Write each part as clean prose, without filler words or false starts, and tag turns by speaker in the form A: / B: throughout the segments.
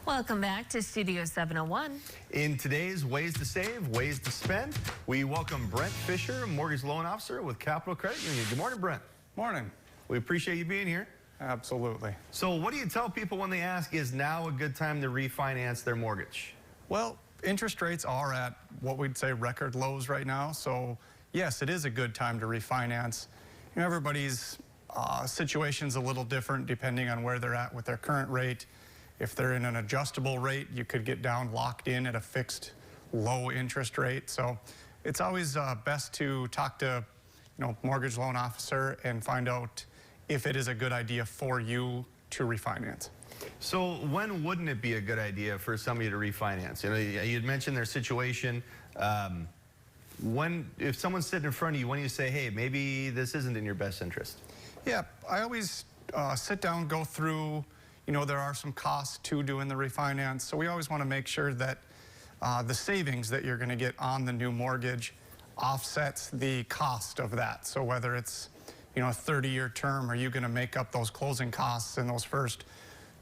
A: Welcome back to Studio 701.
B: In today's Ways to Save, Ways to Spend, we welcome Brent Fisher, Mortgage Loan Officer with Capital Credit Union. Good morning, Brent.
C: Morning.
B: We appreciate you being here.
C: Absolutely.
B: So what do you tell people when they ask, is now a good time to refinance their mortgage?
C: Well, interest rates are at what we'd say record lows right now. So yes, it is a good time to refinance. You know, everybody's situation's a little different depending on where they're at with their current rate. If they're in an adjustable rate, you could get down locked in at a fixed low interest rate. So it's always best to talk to, mortgage loan officer and find out if it is a good idea for you to refinance.
B: So when wouldn't it be a good idea for somebody to refinance? You know, you'd mentioned their situation. If someone's sitting in front of you, when do you say, hey, maybe this isn't in your best interest?
C: Yeah, I always sit down, go through, there are some costs to doing the refinance. So we always want to make sure that the savings that you're going to get on the new mortgage offsets the cost of that. So whether it's, a 30-year term, are you going to make up those closing costs in those first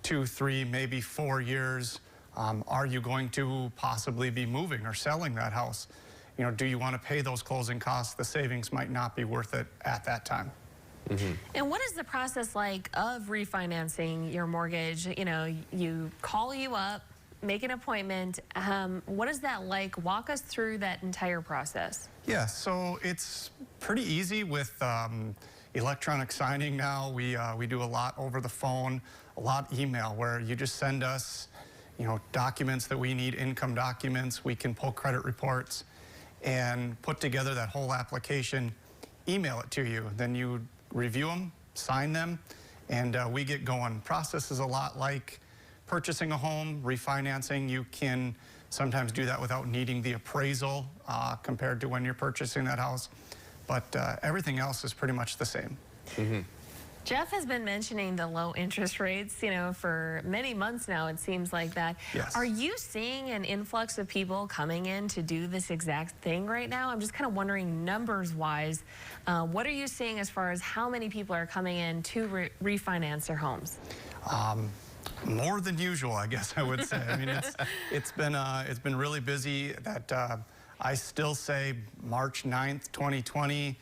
C: 2, 3, maybe 4 years? Are you going to possibly be moving or selling that house? Do you want to pay those closing costs? The savings might not be worth it at that time.
A: Mm-hmm. And what is the process like of refinancing your mortgage? You call you up, make an appointment. What is that like? Walk us through that entire process.
C: Yeah, so it's pretty easy with electronic signing now. We do a lot over the phone, a lot email, where you just send us, documents that we need, income documents. We can pull credit reports and put together that whole application, email it to you. Then you review them, sign them, and we get going. Process is a lot like purchasing a home, refinancing. You can sometimes do that without needing the appraisal compared to when you're purchasing that house. But everything else is pretty much the same.
B: Mm-hmm.
A: Jeff has been mentioning the low interest rates, for many months now, it seems like that.
C: Yes.
A: Are you seeing an influx of people coming in to do this exact thing right now? I'm just kind of wondering, numbers-wise, what are you seeing as far as how many people are coming in to refinance their homes?
C: More than usual, I guess I would say. I mean, it's been really busy. That I still say March 9th, 2020.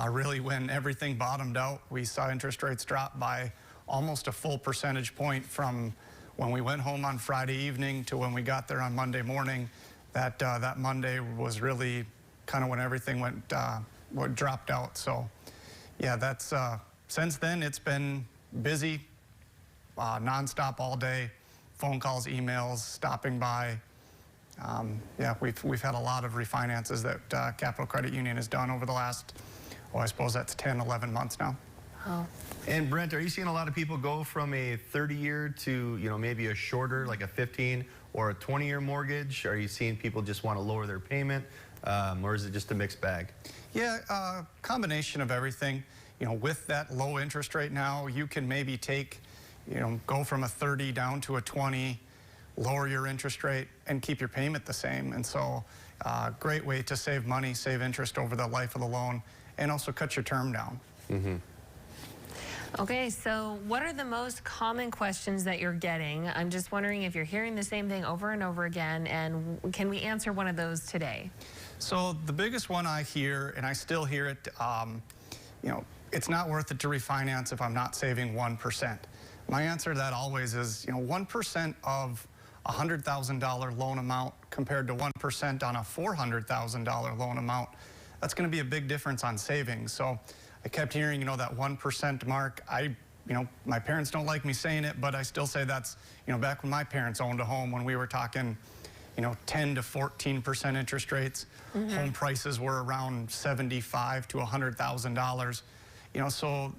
C: Really when everything bottomed out, we saw interest rates drop by almost a full percentage point from when we went home on Friday evening to when we got there on Monday morning. That Monday was really kind of when everything dropped out. So yeah, that's since then it's been busy, nonstop all day, phone calls, emails, stopping by. Yeah, we've had a lot of refinances that Capital Credit Union has done over the last, I suppose that's 10, 11 months now.
A: Oh.
B: And Brent, are you seeing a lot of people go from a 30-year to, maybe a shorter, like a 15 or a 20-year mortgage? Are you seeing people just want to lower their payment, or is it just a mixed bag?
C: Yeah, combination of everything. With that low interest rate now, you can maybe take, go from a 30 down to a 20, lower your interest rate and keep your payment the same. And so great way to save money, save interest over the life of the loan, and also cut your term down.
B: Mm-hmm.
A: Okay, so what are the most common questions that you're getting? I'm just wondering if you're hearing the same thing over and over again, and can we answer one of those today?
C: So the biggest one I hear, and I still hear it, it's not worth it to refinance if I'm not saving 1%. My answer to that always is, 1% of a $100,000 loan amount compared to 1% on a $400,000 loan amount, that's going to be a big difference on savings. So I kept hearing, that 1% mark. My parents don't like me saying it, but I still say that's, back when my parents owned a home, when we were talking, 10 to 14% interest rates, mm-hmm. Home prices were around $75,000 to $100,000. So,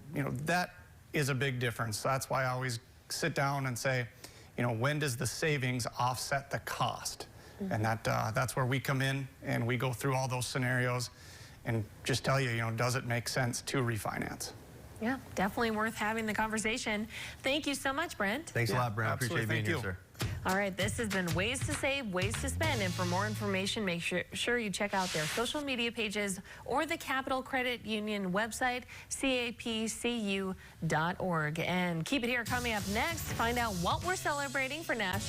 C: that is a big difference. So that's why I always sit down and say, when does the savings offset the cost? Mm-hmm. And that's where we come in and we go through all those scenarios and just tell you, does it make sense to refinance?
A: Yeah, definitely worth having the conversation. Thank you so much, Brent.
B: Thanks a lot, Brent. I appreciate you being here, sir.
A: All right, this has been Ways to Save, Ways to Spend. And for more information, make sure you check out their social media pages or the Capital Credit Union website, capcu.org. And keep it here. Coming up next, find out what we're celebrating for National